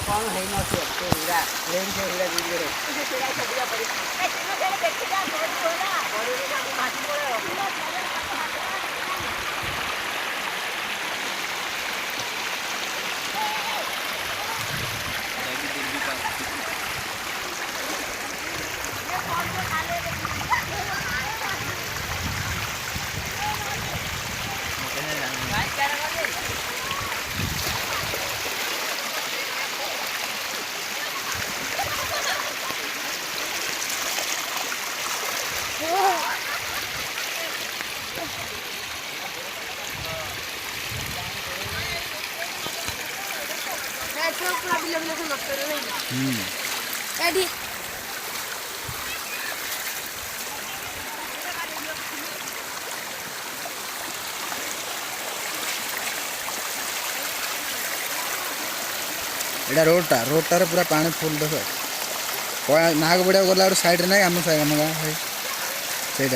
कौन है ना से हीरा लेन से हीरा दी रे हीरा से दिया पड़ी ए तीनों जने देखि जा बहुत होला बड़ी रे हम माटी पड़े Ready? एटा रोडटा पूरा पानी फुल देख नाग बढ़िया गला साइड ना आम गाँ से